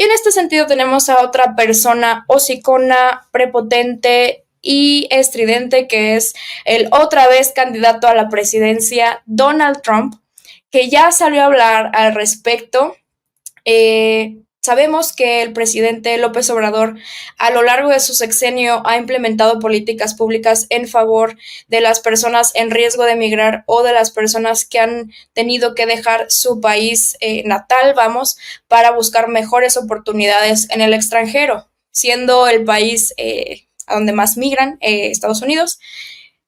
Y en este sentido tenemos a otra persona hocicona, prepotente y estridente, que es el otra vez candidato a la presidencia, Donald Trump, que ya salió a hablar al respecto. Sabemos que el presidente López Obrador a lo largo de su sexenio ha implementado políticas públicas en favor de las personas en riesgo de emigrar o de las personas que han tenido que dejar su país natal, para buscar mejores oportunidades en el extranjero, siendo el país a donde más migran, Estados Unidos.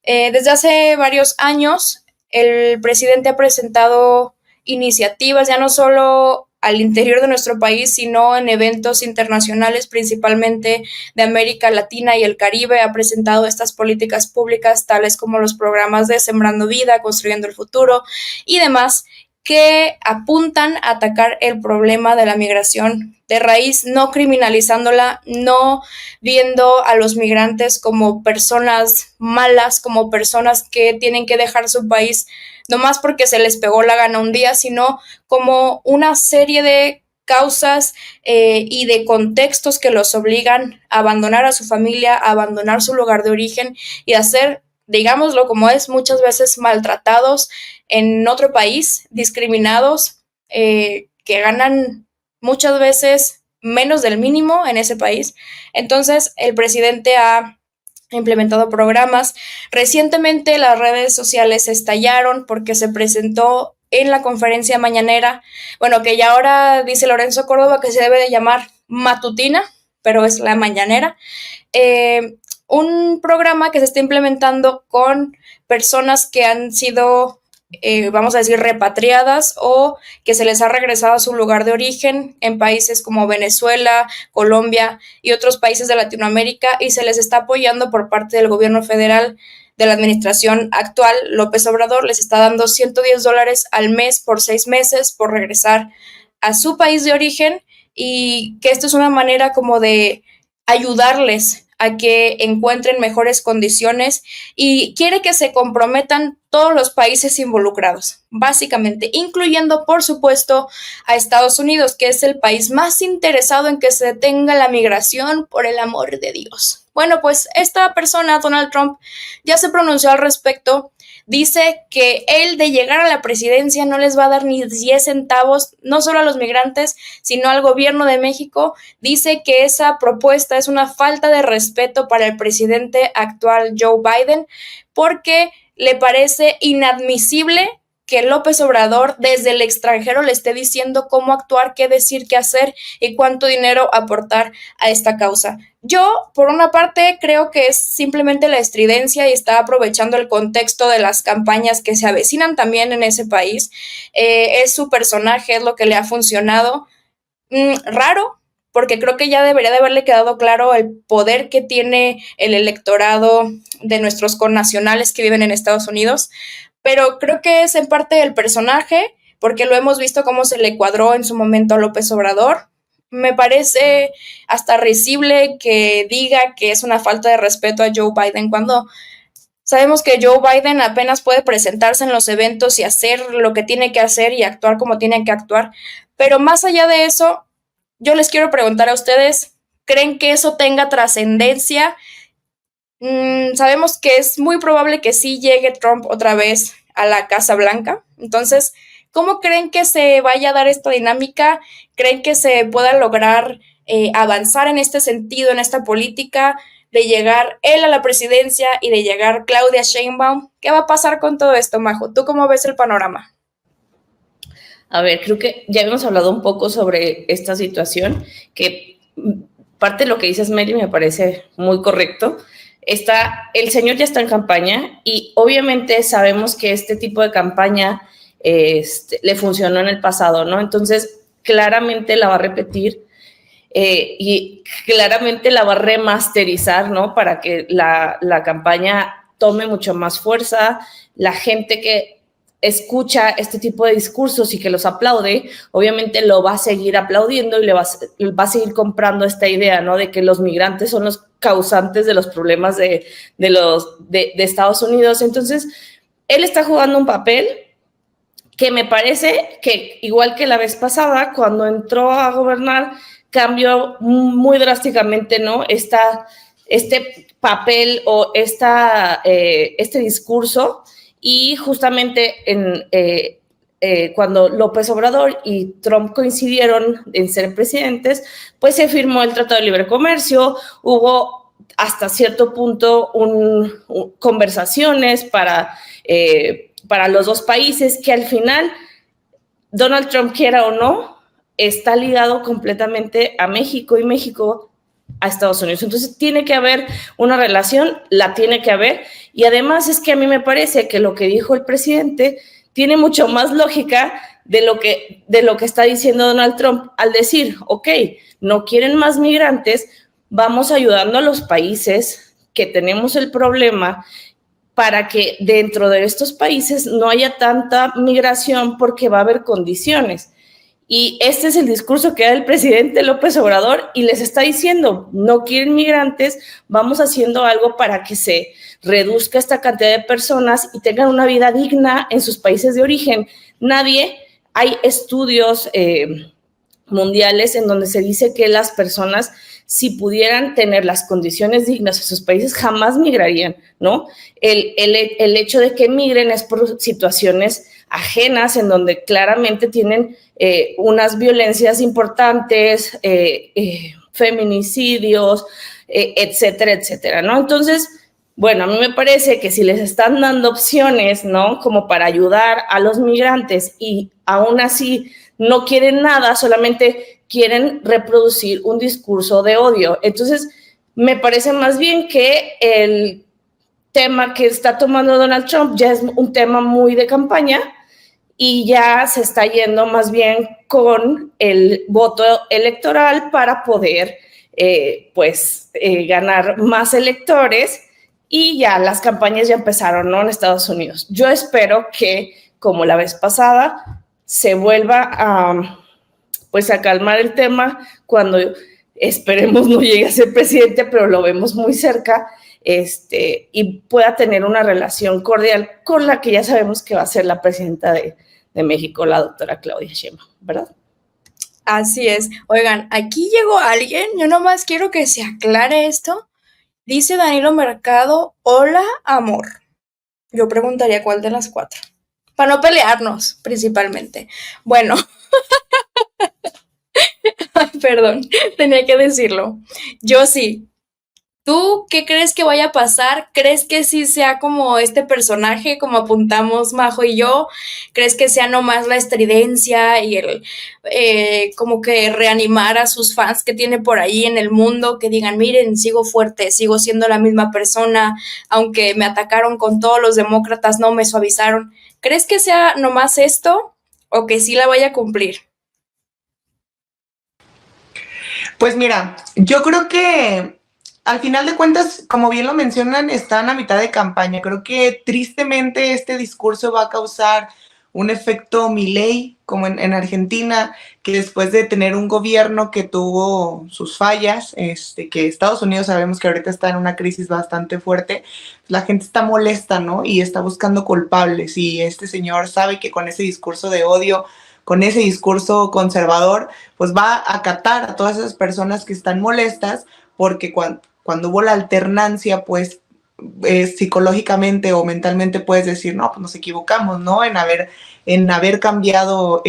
Desde hace varios años, el presidente ha presentado iniciativas ya no solo al interior de nuestro país, sino en eventos internacionales, principalmente de América Latina y el Caribe. Ha presentado estas políticas públicas, tales como los programas de Sembrando Vida, Construyendo el Futuro y demás, que apuntan a atacar el problema de la migración de raíz, no criminalizándola, no viendo a los migrantes como personas malas, como personas que tienen que dejar su país no más porque se les pegó la gana un día, sino como una serie de causas y de contextos que los obligan a abandonar a su familia, a abandonar su lugar de origen y a ser, digámoslo como es, muchas veces maltratados en otro país, discriminados, que ganan muchas veces menos del mínimo en ese país. Entonces, el presidente ha implementado programas. Recientemente las redes sociales estallaron porque se presentó en la conferencia mañanera, bueno, que ya ahora dice Lorenzo Córdoba que se debe de llamar matutina, pero es la mañanera, un programa que se está implementando con personas que han sido vamos a decir, repatriadas o que se les ha regresado a su lugar de origen en países como Venezuela, Colombia y otros países de Latinoamérica, y se les está apoyando por parte del gobierno federal de la administración actual. López Obrador les está dando $110 al mes por 6 meses por regresar a su país de origen, y que esto es una manera como de ayudarles a que encuentren mejores condiciones, y quiere que se comprometan todos los países involucrados, básicamente, incluyendo, por supuesto, a Estados Unidos, que es el país más interesado en que se detenga la migración, por el amor de Dios. Bueno, pues esta persona, Donald Trump, ya se pronunció al respecto. Dice que él, de llegar a la presidencia, no les va a dar ni 10 centavos, no solo a los migrantes, sino al gobierno de México. Dice que esa propuesta es una falta de respeto para el presidente actual, Joe Biden, porque le parece inadmisible que López Obrador desde el extranjero le esté diciendo cómo actuar, qué decir, qué hacer y cuánto dinero aportar a esta causa. Yo, por una parte, creo que es simplemente la estridencia y está aprovechando el contexto de las campañas que se avecinan también en ese país. Es su personaje, es lo que le ha funcionado. Raro, porque creo que ya debería de haberle quedado claro el poder que tiene el electorado de nuestros connacionales que viven en Estados Unidos, pero creo que es en parte el personaje, porque lo hemos visto cómo se le cuadró en su momento a López Obrador. Me parece hasta risible que diga que es una falta de respeto a Joe Biden cuando sabemos que Joe Biden apenas puede presentarse en los eventos y hacer lo que tiene que hacer y actuar como tiene que actuar. Pero más allá de eso, yo les quiero preguntar a ustedes, ¿creen que eso tenga trascendencia? Sabemos que es muy probable que sí llegue Trump otra vez a la Casa Blanca. Entonces, ¿cómo creen que se vaya a dar esta dinámica? ¿Creen que se pueda lograr avanzar en este sentido, en esta política, de llegar él a la presidencia y de llegar Claudia Sheinbaum? ¿Qué va a pasar con todo esto, Majo? ¿Tú cómo ves el panorama? A ver, creo que ya habíamos hablado un poco sobre esta situación, que parte de lo que dices, Mary, me parece muy correcto. El señor ya está en campaña y obviamente sabemos que este tipo de campaña le funcionó en el pasado, ¿no? Entonces, claramente la va a repetir y claramente la va a remasterizar, ¿no? Para que la campaña tome mucho más fuerza. La gente que escucha este tipo de discursos y que los aplaude, obviamente lo va a seguir aplaudiendo y le va a seguir comprando esta idea, ¿no? De que los migrantes son los causantes de los problemas de Estados Unidos. Entonces, él está jugando un papel que me parece que, igual que la vez pasada, cuando entró a gobernar, cambió muy drásticamente, ¿no? Este papel o este discurso, y justamente cuando López Obrador y Trump coincidieron en ser presidentes, pues se firmó el Tratado de Libre Comercio, hubo hasta cierto punto conversaciones para los dos países, que al final Donald Trump, quiera o no, está ligado completamente a México y México a Estados Unidos. Entonces tiene que haber una relación, la tiene que haber, y además es que a mí me parece que lo que dijo el presidente tiene mucho más lógica de lo que está diciendo Donald Trump al decir, ok, no quieren más migrantes, vamos ayudando a los países que tenemos el problema para que dentro de estos países no haya tanta migración, porque va a haber condiciones. Y este es el discurso que da el presidente López Obrador, y les está diciendo, no quieren migrantes, vamos haciendo algo para que se reduzca esta cantidad de personas y tengan una vida digna en sus países de origen. Hay estudios mundiales en donde se dice que las personas, si pudieran tener las condiciones dignas en sus países, jamás migrarían, ¿no? El hecho de que migren es por situaciones ajenas, en donde claramente tienen unas violencias importantes, feminicidios, etcétera, etcétera, ¿no? Entonces, bueno, a mí me parece que si les están dando opciones, ¿no?, como para ayudar a los migrantes, y aún así no quieren nada, solamente quieren reproducir un discurso de odio. Entonces, me parece más bien que el tema que está tomando Donald Trump ya es un tema muy de campaña, y ya se está yendo más bien con el voto electoral para poder ganar más electores, y ya las campañas ya empezaron, ¿no?, en Estados Unidos. Yo espero que, como la vez pasada, se vuelva a calmar el tema cuando esperemos no llegue a ser presidente, pero lo vemos muy cerca, y pueda tener una relación cordial con la que ya sabemos que va a ser la presidenta de México, la doctora Claudia Sheinbaum, ¿verdad? Así es. Oigan, aquí llegó alguien, yo nomás quiero que se aclare esto. Dice Danilo Mercado, hola, amor. Yo preguntaría cuál de las cuatro. Para no pelearnos, principalmente. Bueno. Ay, perdón, tenía que decirlo. Yo sí. ¿Tú qué crees que vaya a pasar? ¿Crees que sí sea como este personaje, como apuntamos Majo y yo? ¿Crees que sea nomás la estridencia y como que reanimar a sus fans que tiene por ahí en el mundo, que digan, miren, sigo fuerte, sigo siendo la misma persona, aunque me atacaron con todos los demócratas, no me suavizaron? ¿Crees que sea nomás esto o que sí la vaya a cumplir? Pues mira, yo creo que al final de cuentas, como bien lo mencionan, están a mitad de campaña. Creo que tristemente este discurso va a causar un efecto Milei, como en Argentina, que después de tener un gobierno que tuvo sus fallas, que Estados Unidos sabemos que ahorita está en una crisis bastante fuerte, la gente está molesta, ¿no? Y está buscando culpables, y este señor sabe que con ese discurso de odio, con ese discurso conservador, pues va a acatar a todas esas personas que están molestas, porque cuando hubo la alternancia, pues psicológicamente o mentalmente puedes decir, no, pues nos equivocamos, ¿no? En haber cambiado,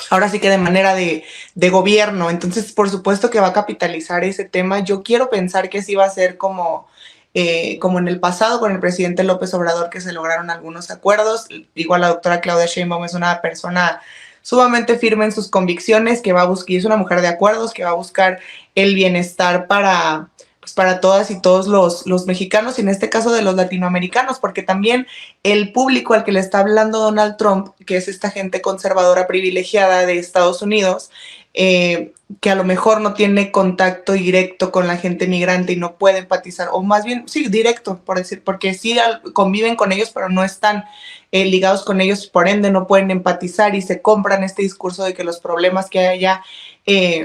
ahora sí que de manera de gobierno. Entonces, por supuesto que va a capitalizar ese tema. Yo quiero pensar que sí va a ser como en el pasado con el presidente López Obrador, que se lograron algunos acuerdos. Igual la doctora Claudia Sheinbaum es una persona sumamente firme en sus convicciones, que va a buscar, y es una mujer de acuerdos, que va a buscar el bienestar para todas y todos los mexicanos, y en este caso de los latinoamericanos, porque también el público al que le está hablando Donald Trump, que es esta gente conservadora privilegiada de Estados Unidos, que a lo mejor no tiene contacto directo con la gente migrante y no puede empatizar, o más bien, sí, directo, por decir, porque sí conviven con ellos, pero no están ligados con ellos, por ende no pueden empatizar, y se compran este discurso de que los problemas que hay allá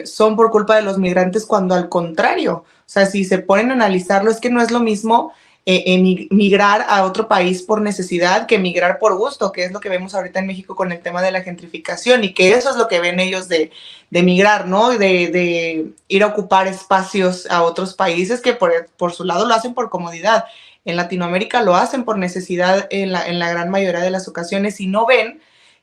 son por culpa de los migrantes, cuando al contrario, o sea, si se ponen a analizarlo, es que no es lo mismo migrar a otro país por necesidad que migrar por gusto, que es lo que vemos ahorita en México con el tema de la gentrificación, y que eso es lo que ven ellos de migrar, ¿no? De ir a ocupar espacios a otros países que por su lado lo hacen por comodidad. En Latinoamérica lo hacen por necesidad en la gran mayoría de las ocasiones, y no ven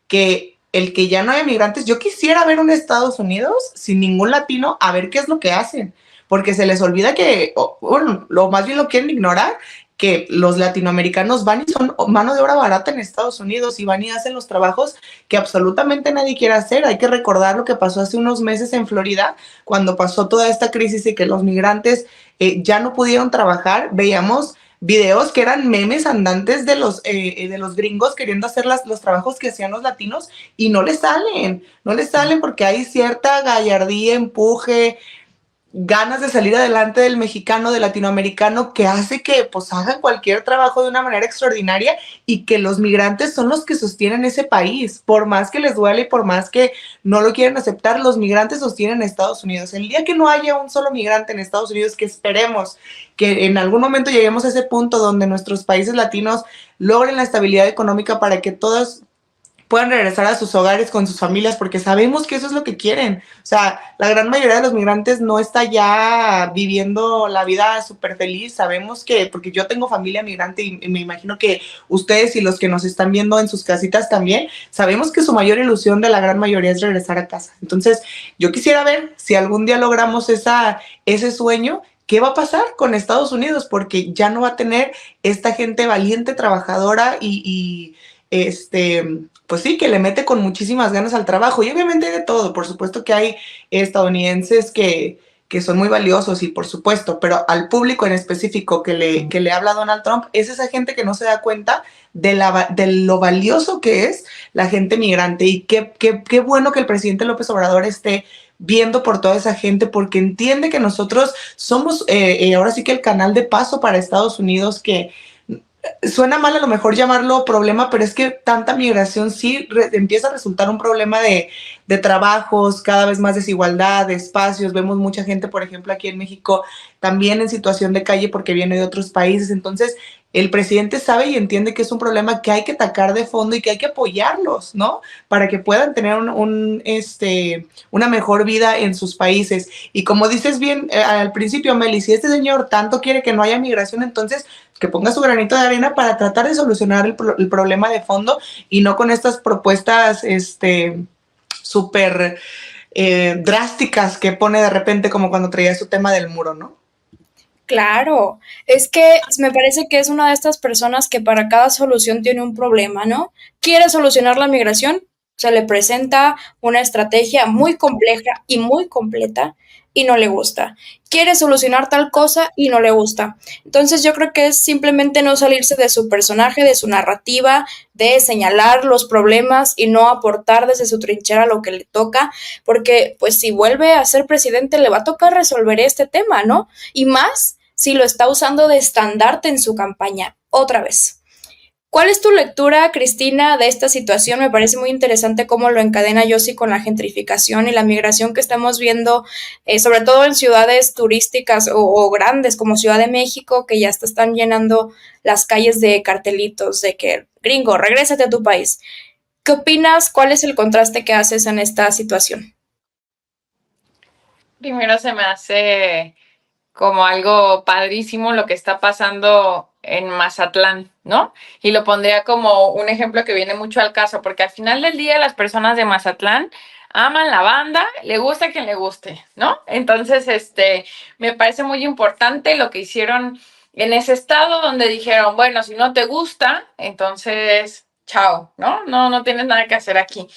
que el que ya no haya migrantes, yo quisiera ver un Estados Unidos sin ningún latino, a ver qué es lo que hacen, porque se les olvida que, bueno, lo más bien lo quieren ignorar, que los latinoamericanos van y son mano de obra barata en Estados Unidos, y van y hacen los trabajos que absolutamente nadie quiere hacer. Hay que recordar lo que pasó hace unos meses en Florida, cuando pasó toda esta crisis y que los migrantes ya no pudieron trabajar. Veíamos videos que eran memes andantes de los gringos queriendo hacer los trabajos que hacían los latinos, y no les salen porque hay cierta gallardía, empuje, ganas de salir adelante del mexicano, del latinoamericano, que hace que pues hagan cualquier trabajo de una manera extraordinaria, y que los migrantes son los que sostienen ese país. Por más que les duele y por más que no lo quieran aceptar, los migrantes sostienen a Estados Unidos. El día que no haya un solo migrante en Estados Unidos, que esperemos que en algún momento lleguemos a ese punto donde nuestros países latinos logren la estabilidad económica para que todos puedan regresar a sus hogares con sus familias, porque sabemos que eso es lo que quieren. O sea, la gran mayoría de los migrantes no está ya viviendo la vida súper feliz. Sabemos que, porque yo tengo familia migrante, y me imagino que ustedes y los que nos están viendo en sus casitas también, sabemos que su mayor ilusión de la gran mayoría es regresar a casa. Entonces, yo quisiera ver si algún día logramos ese sueño. ¿Qué va a pasar con Estados Unidos? Porque ya no va a tener esta gente valiente, trabajadora y pues sí, que le mete con muchísimas ganas al trabajo. Y obviamente hay de todo. Por supuesto que hay estadounidenses que son muy valiosos, y por supuesto, pero al público en específico que le habla Donald Trump es esa gente que no se da cuenta de lo valioso que es la gente migrante. Y qué bueno que el presidente López Obrador esté viendo por toda esa gente, porque entiende que nosotros somos ahora sí que el canal de paso para Estados Unidos, que suena mal a lo mejor llamarlo problema, pero es que tanta migración sí empieza a resultar un problema de trabajos, cada vez más desigualdad, de espacios. Vemos mucha gente, por ejemplo, aquí en México, también en situación de calle porque viene de otros países. Entonces, el presidente sabe y entiende que es un problema que hay que atacar de fondo y que hay que apoyarlos, ¿no? Para que puedan tener una mejor vida en sus países. Y como dices bien al principio, Meli, si este señor tanto quiere que no haya migración, entonces que ponga su granito de arena para tratar de solucionar el problema de fondo, y no con estas propuestas súper drásticas que pone de repente, como cuando traía su tema del muro, ¿no? Claro, es que me parece que es una de estas personas que para cada solución tiene un problema, ¿no? Quiere solucionar la migración, se le presenta una estrategia muy compleja y muy completa y no le gusta. Quiere solucionar tal cosa y no le gusta. Entonces yo creo que es simplemente no salirse de su personaje, de su narrativa, de señalar los problemas y no aportar desde su trinchera lo que le toca, porque pues si vuelve a ser presidente le va a tocar resolver este tema, ¿no? Y más si lo está usando de estandarte en su campaña, otra vez. ¿Cuál es tu lectura, Cristina, de esta situación? Me parece muy interesante cómo lo encadena Yossi con la gentrificación y la migración que estamos viendo, sobre todo en ciudades turísticas o grandes como Ciudad de México, que ya están llenando las calles de cartelitos de que, gringo, regrésate a tu país. ¿Qué opinas? ¿Cuál es el contraste que haces en esta situación? Primero se me hace como algo padrísimo lo que está pasando en Mazatlán, ¿no? Y lo pondría como un ejemplo que viene mucho al caso, porque al final del día las personas de Mazatlán aman la banda, le gusta a quien le guste, ¿no? Entonces, me parece muy importante lo que hicieron en ese estado, donde dijeron, bueno, si no te gusta, entonces, chao, ¿no? No tienes nada que hacer aquí.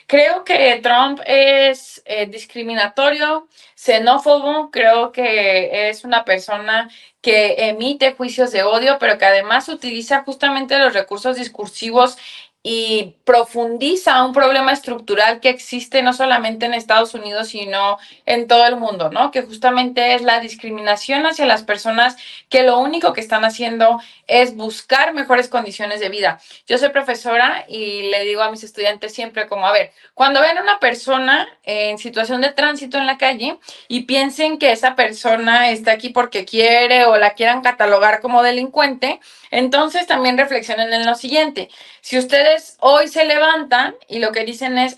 Creo que Trump es discriminatorio, xenófobo, creo que es una persona que emite juicios de odio, pero que además utiliza justamente los recursos discursivos y profundiza un problema estructural que existe no solamente en Estados Unidos, sino en todo el mundo, ¿no? Que justamente es la discriminación hacia las personas que lo único que están haciendo es buscar mejores condiciones de vida. Yo soy profesora y le digo a mis estudiantes siempre como, a ver, cuando ven a una persona en situación de tránsito en la calle y piensen que esa persona está aquí porque quiere o la quieran catalogar como delincuente, entonces también reflexionen en lo siguiente. Si ustedes hoy se levantan y lo que dicen es,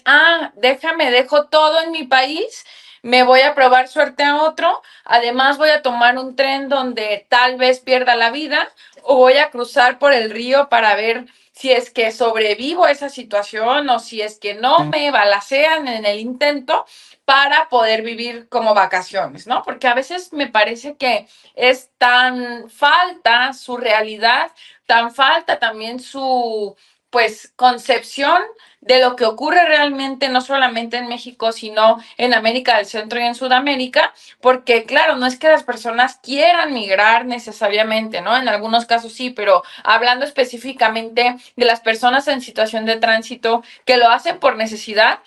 dejo todo en mi país, me voy a probar suerte a otro, además voy a tomar un tren donde tal vez pierda la vida o voy a cruzar por el río para ver si es que sobrevivo a esa situación o si es que no me balacean en el intento para poder vivir como vacaciones, ¿no? Porque a veces me parece que es tan falta su realidad, tan falta también su pues concepción de lo que ocurre realmente no solamente en México, sino en América del Centro y en Sudamérica, porque claro, no es que las personas quieran migrar necesariamente, ¿no? En algunos casos sí, pero hablando específicamente de las personas en situación de tránsito que lo hacen por necesidad,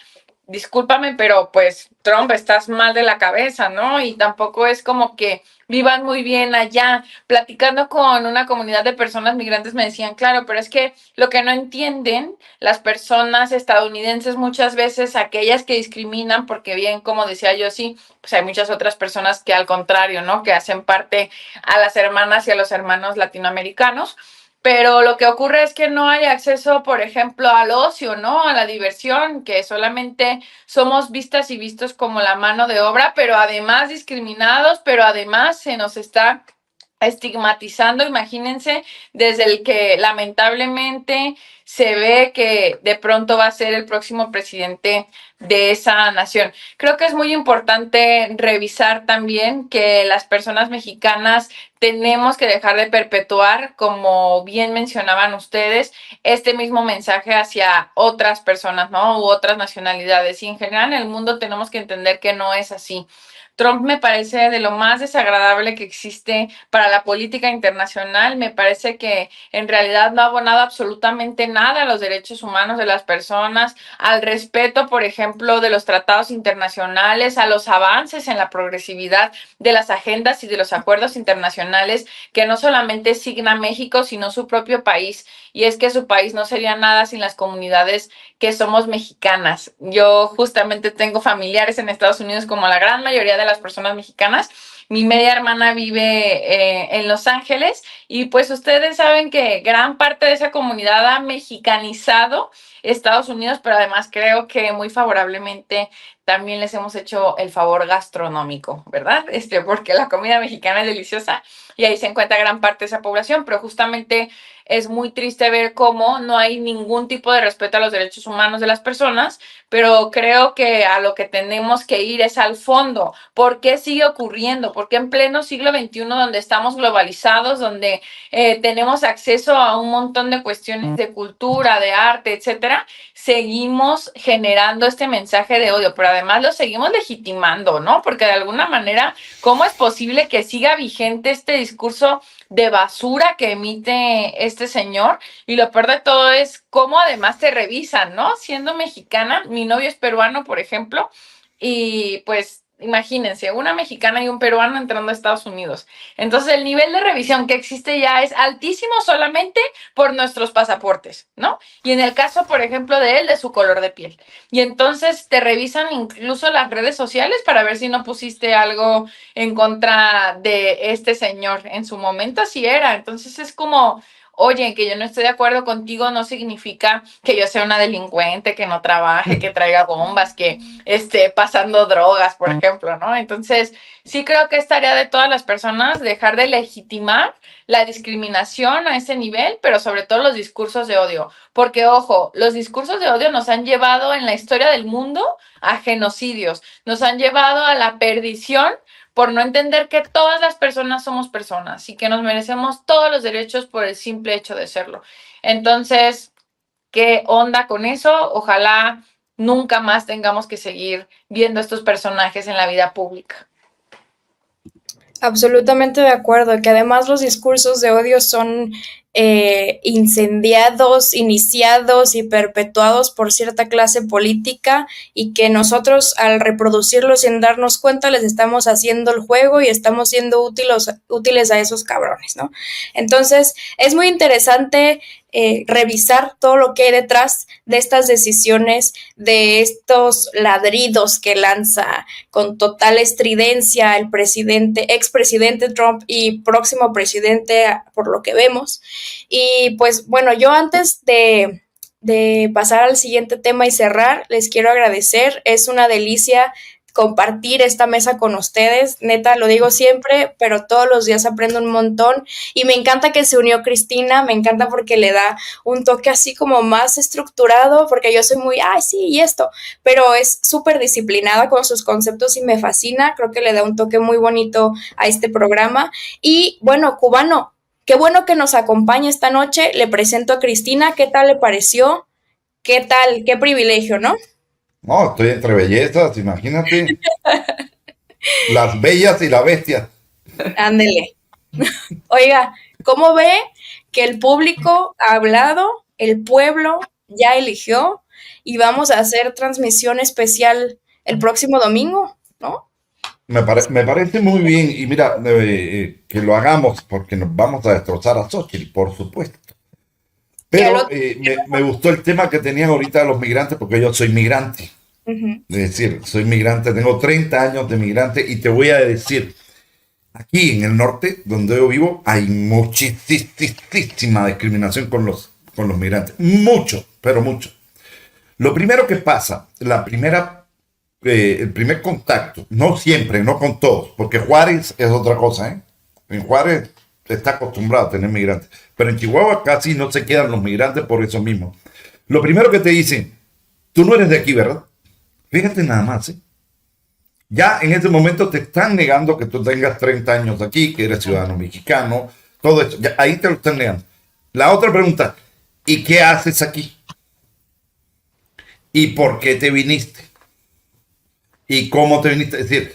discúlpame, pero pues Trump, estás mal de la cabeza, ¿no? Y tampoco es como que vivan muy bien allá. Platicando con una comunidad de personas migrantes me decían, claro, pero es que lo que no entienden las personas estadounidenses muchas veces, aquellas que discriminan, porque bien, como decía yo, sí, pues hay muchas otras personas que al contrario, ¿no? Que hacen parte a las hermanas y a los hermanos latinoamericanos. Pero lo que ocurre es que no hay acceso, por ejemplo, al ocio, ¿no? A la diversión, que solamente somos vistas y vistos como la mano de obra, pero además discriminados, pero además se nos está estigmatizando, imagínense, desde el que lamentablemente se ve que de pronto va a ser el próximo presidente de esa nación. Creo que es muy importante revisar también que las personas mexicanas tenemos que dejar de perpetuar, como bien mencionaban ustedes, este mismo mensaje hacia otras personas, ¿no? U otras nacionalidades. Y en general en el mundo tenemos que entender que no es así. Trump me parece de lo más desagradable que existe para la política internacional. Me parece que en realidad no ha abonado absolutamente nada a los derechos humanos de las personas, al respeto, por ejemplo, de los tratados internacionales, a los avances en la progresividad de las agendas y de los acuerdos internacionales que no solamente signa México, sino su propio país. Y es que su país no sería nada sin las comunidades que somos mexicanas. Yo justamente tengo familiares en Estados Unidos, como la gran mayoría de las personas mexicanas. Mi media hermana vive en Los Ángeles y pues ustedes saben que gran parte de esa comunidad ha mexicanizado Estados Unidos, pero además creo que muy favorablemente también les hemos hecho el favor gastronómico, ¿verdad? Porque la comida mexicana es deliciosa y ahí se encuentra gran parte de esa población, pero justamente es muy triste ver cómo no hay ningún tipo de respeto a los derechos humanos de las personas, pero creo que a lo que tenemos que ir es al fondo. ¿Por qué sigue ocurriendo? ¿Por qué en pleno siglo XXI, donde estamos globalizados, donde tenemos acceso a un montón de cuestiones de cultura, de arte, etcétera, seguimos generando este mensaje de odio, pero además lo seguimos legitimando, ¿no? Porque de alguna manera, ¿cómo es posible que siga vigente este discurso de basura que emite este señor? Y lo peor de todo es cómo además te revisan, ¿no? Siendo mexicana, mi novio es peruano, por ejemplo, y pues imagínense, una mexicana y un peruano entrando a Estados Unidos. Entonces el nivel de revisión que existe ya es altísimo solamente por nuestros pasaportes, ¿no? Y en el caso, por ejemplo, de él, de su color de piel. Y entonces te revisan incluso las redes sociales para ver si no pusiste algo en contra de este señor. En su momento así era. Entonces es como, oye, que yo no estoy de acuerdo contigo no significa que yo sea una delincuente, que no trabaje, que traiga bombas, que esté pasando drogas, por ejemplo, ¿no? Entonces, sí creo que es tarea de todas las personas dejar de legitimar la discriminación a ese nivel, pero sobre todo los discursos de odio. Porque, ojo, los discursos de odio nos han llevado en la historia del mundo a genocidios, nos han llevado a la perdición por no entender que todas las personas somos personas y que nos merecemos todos los derechos por el simple hecho de serlo. Entonces, ¿qué onda con eso? Ojalá nunca más tengamos que seguir viendo estos personajes en la vida pública. Absolutamente de acuerdo, que además los discursos de odio son incendiados, iniciados y perpetuados por cierta clase política, y que nosotros al reproducirlos sin darnos cuenta les estamos haciendo el juego y estamos siendo útiles a esos cabrones, ¿no? Entonces es muy interesante revisar todo lo que hay detrás de estas decisiones, de estos ladridos que lanza con total estridencia el expresidente Trump y próximo presidente, por lo que vemos. Y pues bueno, yo antes de pasar al siguiente tema y cerrar, les quiero agradecer. Es una delicia compartir esta mesa con ustedes, neta, lo digo siempre, pero todos los días aprendo un montón, y me encanta que se unió Cristina, me encanta porque le da un toque así como más estructurado, porque yo soy muy, ay, sí, y esto, pero es súper disciplinada con sus conceptos y me fascina, creo que le da un toque muy bonito a este programa. Y bueno, Cubano, qué bueno que nos acompaña esta noche, le presento a Cristina, ¿qué tal le pareció? ¿Qué tal? Qué privilegio, ¿no? No, estoy entre bellezas, imagínate. Las bellas y la bestia. Ándele. Oiga, ¿cómo ve que el público ha hablado, el pueblo ya eligió y vamos a hacer transmisión especial el próximo domingo, ¿no? Me parece muy bien y mira, que lo hagamos porque nos vamos a destrozar a Xochitl, por supuesto. Pero me gustó el tema que tenían ahorita los migrantes porque yo soy migrante. Uh-huh. Es decir, soy migrante, tengo 30 años de migrante y te voy a decir, aquí en el norte, donde yo vivo, hay muchísima discriminación con los migrantes. Mucho, pero mucho. Lo primero que pasa, el primer contacto, no siempre, no con todos, porque Juárez es otra cosa, ¿eh? En Juárez está acostumbrado a tener migrantes, pero en Chihuahua casi no se quedan los migrantes por eso mismo. Lo primero que te dicen, tú no eres de aquí, ¿verdad? Fíjate nada más, ¿eh? Ya en ese momento te están negando que tú tengas 30 años aquí, que eres ciudadano mexicano, todo eso, ya, ahí te lo están negando. La otra pregunta, ¿y qué haces aquí? ¿Y por qué te viniste? ¿Y cómo te viniste? Es decir,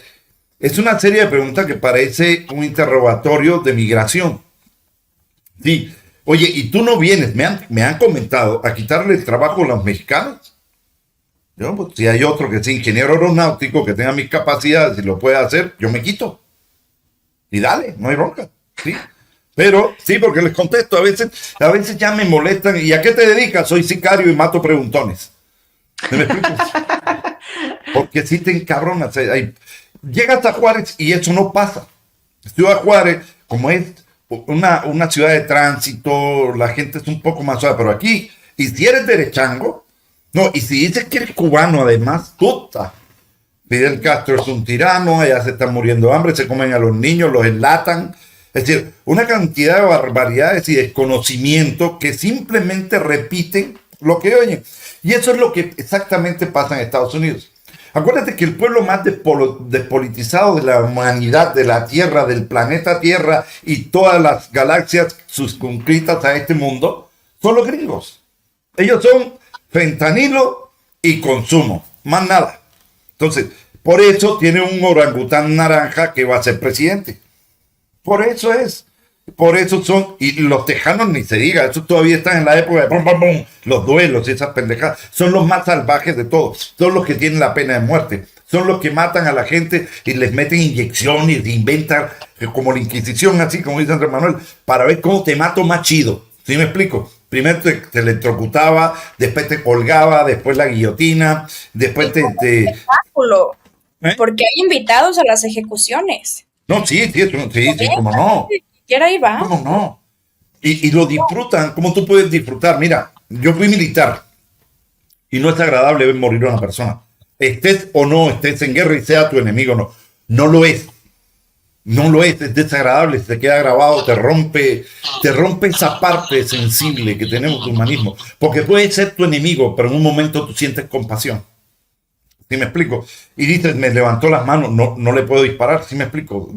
es una serie de preguntas que parece un interrogatorio de migración. Sí, oye, ¿y tú no vienes? Me han comentado a quitarle el trabajo a los mexicanos. Yo, pues, si hay otro que sea ingeniero aeronáutico, que tenga mis capacidades y lo pueda hacer, yo me quito. Y dale, no hay bronca. ¿Sí? Pero, sí, porque les contesto, a veces ya me molestan. ¿Y a qué te dedicas? Soy sicario y mato preguntones. ¿Me explico? Porque si te encabronas. Llegas a Juárez y eso no pasa. Ciudad Juárez, como es una ciudad de tránsito, la gente es un poco más suave, pero aquí, y si eres derechango, no, y si dices que eres cubano, además, puta. Fidel Castro es un tirano, allá se están muriendo de hambre, se comen a los niños, los enlatan. Es decir, una cantidad de barbaridades y desconocimiento que simplemente repiten lo que oyen. Y eso es lo que exactamente pasa en Estados Unidos. Acuérdate que el pueblo más despolitizado de la humanidad, de la Tierra, del planeta Tierra y todas las galaxias circunscritas a este mundo, son los gringos. Ellos son fentanilo y consumo, más nada. Entonces, por eso tiene un orangután naranja que va a ser presidente. Por eso es. Por eso son, y los tejanos ni se diga, eso todavía están en la época de pum, pum, pum, los duelos y esas pendejadas. Son los más salvajes de todos. Son los que tienen la pena de muerte. Son los que matan a la gente y les meten inyecciones, inventan como la Inquisición, así como dice Andrés Manuel, para ver cómo te mato más chido. ¿Sí me explico? Primero te electrocutaba, después te colgaba, después la guillotina, después espectáculo, porque hay invitados a las ejecuciones. No, sí, cómo no. Quiera ir, va. ¿Cómo no? Y lo disfrutan, ¿cómo tú puedes disfrutar? Mira, yo fui militar y no es agradable ver morir a una persona. Estés o no, estés en guerra y sea tu enemigo, no. No lo es. No lo es desagradable, se queda grabado, te rompe esa parte sensible que tenemos de humanismo. Porque puede ser tu enemigo, pero en un momento tú sientes compasión. ¿Sí me explico? Y dices, me levantó las manos, no le puedo disparar. ¿Sí me explico?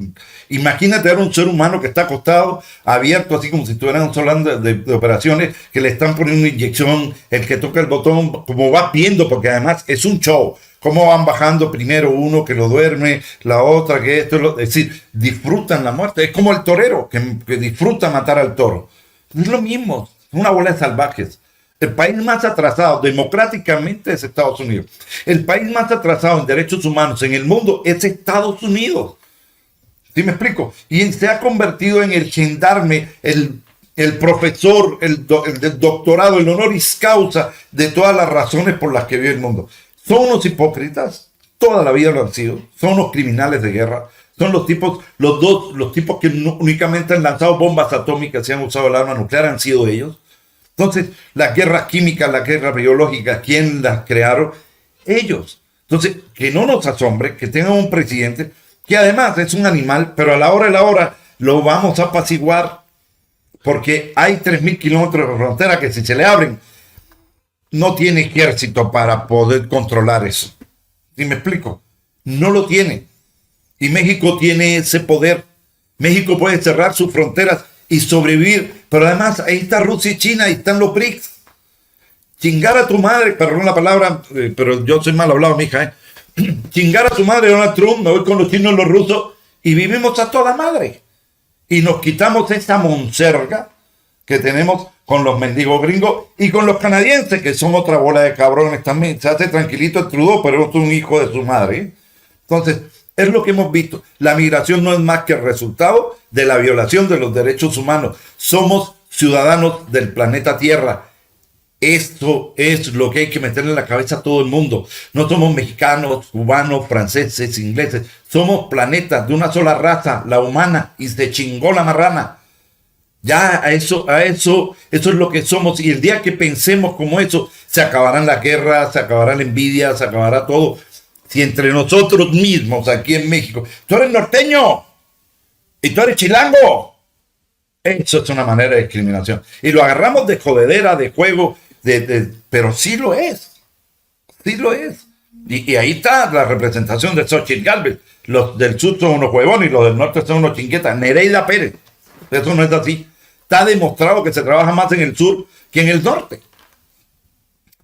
Imagínate ver un ser humano que está acostado, abierto, así como si estuviéramos hablando de operaciones, que le están poniendo una inyección, el que toca el botón, como va viendo, porque además es un show. Cómo van bajando primero uno que lo duerme, la otra que esto, es decir, disfrutan la muerte. Es como el torero que disfruta matar al toro. Es lo mismo, una bola de salvajes. El país más atrasado democráticamente es Estados Unidos. El país más atrasado en derechos humanos en el mundo es Estados Unidos. ¿Sí me explico? Y se ha convertido en el gendarme, el profesor, el del doctorado, el honoris causa de todas las razones por las que vive el mundo. Son unos hipócritas, toda la vida lo han sido, son unos criminales de guerra, son los tipos que únicamente han lanzado bombas atómicas y han usado el arma nuclear, han sido ellos. Entonces, las guerras químicas, las guerras biológicas, ¿quién las crearon? Ellos. Entonces, que no nos asombre que tengan un presidente que además es un animal, pero a la hora de la hora lo vamos a apaciguar porque hay 3.000 kilómetros de frontera que si se le abren, no tiene ejército para poder controlar eso. ¿Sí me explico? No lo tiene. Y México tiene ese poder. México puede cerrar sus fronteras y sobrevivir, pero además ahí está Rusia y China, ahí están los BRICS. Chingar a tu madre, perdón la palabra, pero yo soy mal hablado, mija, chingar a tu madre, Donald Trump, me voy con los chinos y los rusos y vivimos a toda madre. Y nos quitamos esa monserga que tenemos con los mendigos gringos y con los canadienses, que son otra bola de cabrones también. Se hace tranquilito el Trudeau, pero es un hijo de su madre, ¿eh? Entonces, es lo que hemos visto. La migración no es más que el resultado de la violación de los derechos humanos. Somos ciudadanos del planeta Tierra. Esto es lo que hay que meterle en la cabeza a todo el mundo. No somos mexicanos, cubanos, franceses, ingleses. Somos planetas de una sola raza, la humana, y se chingó la marrana. Ya eso es lo que somos. Y el día que pensemos como eso, se acabarán las guerras, se acabará la envidia, se acabará todo. Si entre nosotros mismos aquí en México, tú eres norteño y tú eres chilango, eso es una manera de discriminación. Y lo agarramos de jodedera, de juego, pero sí lo es. Sí lo es. Y ahí está la representación de Xochitl Gálvez. Los del sur son unos huevones y los del norte son unos chinguetas. Nereida Pérez. Eso no es así. Está demostrado que se trabaja más en el sur que en el norte.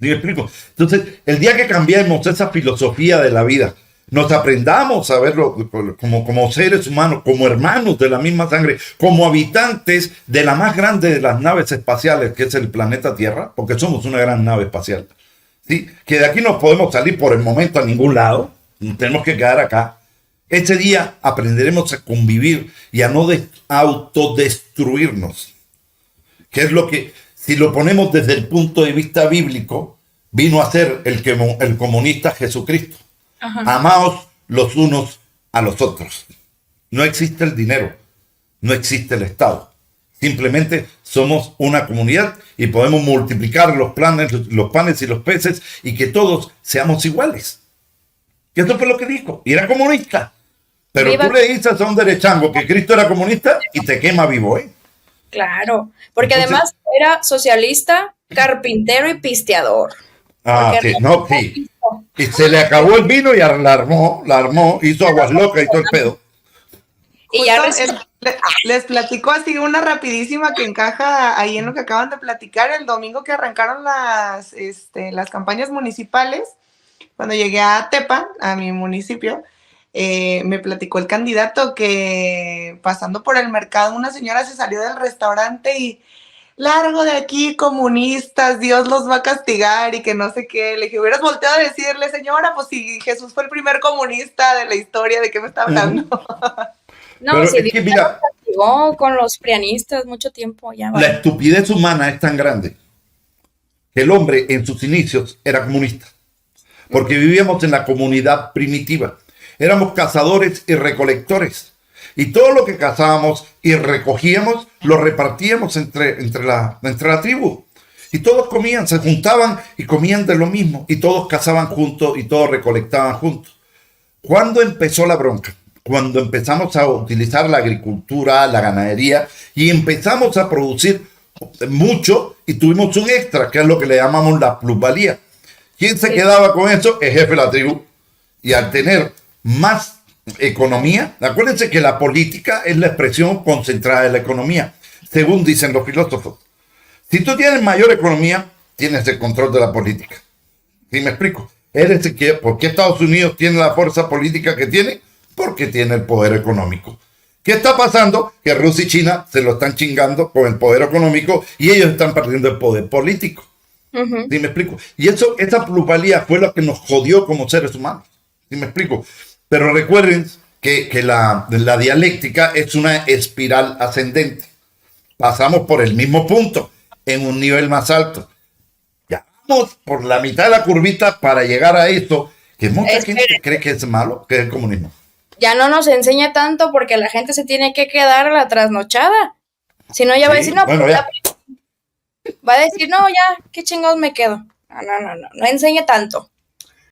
¿Sí me explico? Entonces, el día que cambiemos esa filosofía de la vida, nos aprendamos a verlo como seres humanos, como hermanos de la misma sangre, como habitantes de la más grande de las naves espaciales, que es el planeta Tierra, porque somos una gran nave espacial. ¿Sí? Que de aquí no podemos salir por el momento a ningún lado, tenemos que quedar acá. Ese día aprenderemos a convivir y a no autodestruirnos, que es lo que, si lo ponemos desde el punto de vista bíblico, vino a ser el comunista Jesucristo. Ajá. Amaos los unos a los otros. No existe el dinero, no existe el Estado. Simplemente somos una comunidad y podemos multiplicar los panes y los peces y que todos seamos iguales. Y eso fue lo que dijo. Y era comunista. Pero tú le dices a un derechango que Cristo era comunista y te quema vivo, ¿eh? Claro, porque entonces, además era socialista, carpintero y pisteador. Ah, sí, no, sí. Y se le acabó el vino y la armó, hizo aguas locas y todo el pedo. Y ya les platico así una rapidísima que encaja ahí en lo que acaban de platicar. El domingo que arrancaron las campañas municipales, cuando llegué a Tepa, a mi municipio, me platicó el candidato que pasando por el mercado una señora se salió del restaurante y largo de aquí, comunistas, Dios los va a castigar y que no sé qué. Le dije, hubieras volteado a decirle, señora, pues si Jesús fue el primer comunista de la historia, ¿de qué me está hablando? No, pero si Dios mira, castigó con los prianistas mucho tiempo ya. La estupidez humana es tan grande que el hombre en sus inicios era comunista, porque vivíamos en la comunidad primitiva. Éramos cazadores y recolectores. Y todo lo que cazábamos y recogíamos, lo repartíamos entre la tribu. Y todos comían, se juntaban y comían de lo mismo. Y todos cazaban juntos y todos recolectaban juntos. ¿Cuándo empezó la bronca? Cuando empezamos a utilizar la agricultura, la ganadería, y empezamos a producir mucho y tuvimos un extra, que es lo que le llamamos la plusvalía. ¿Quién se quedaba con eso? El jefe de la tribu. Y al tener más economía, acuérdense que la política es la expresión concentrada de la economía, según dicen los filósofos. Si tú tienes mayor economía, tienes el control de la política. ¿Sí me explico? ¿Por qué Estados Unidos tiene la fuerza política que tiene? Porque tiene el poder económico. ¿Qué está pasando? Que Rusia y China se lo están chingando con el poder económico y ellos están perdiendo el poder político. Ujú. ¿Sí me explico? Y esa plusvalía fue lo que nos jodió como seres humanos. ¿Sí me explico? Pero recuerden que la dialéctica es una espiral ascendente. Pasamos por el mismo punto en un nivel más alto. Ya vamos por la mitad de la curvita para llegar a esto que mucha gente cree que es malo, que es el comunismo. Ya no nos enseña tanto porque la gente se tiene que quedar a la trasnochada. Si no, ya va a Sí, decir, no, bueno, pues ya. va a decir, no, ya, qué chingados me quedo. No enseña tanto.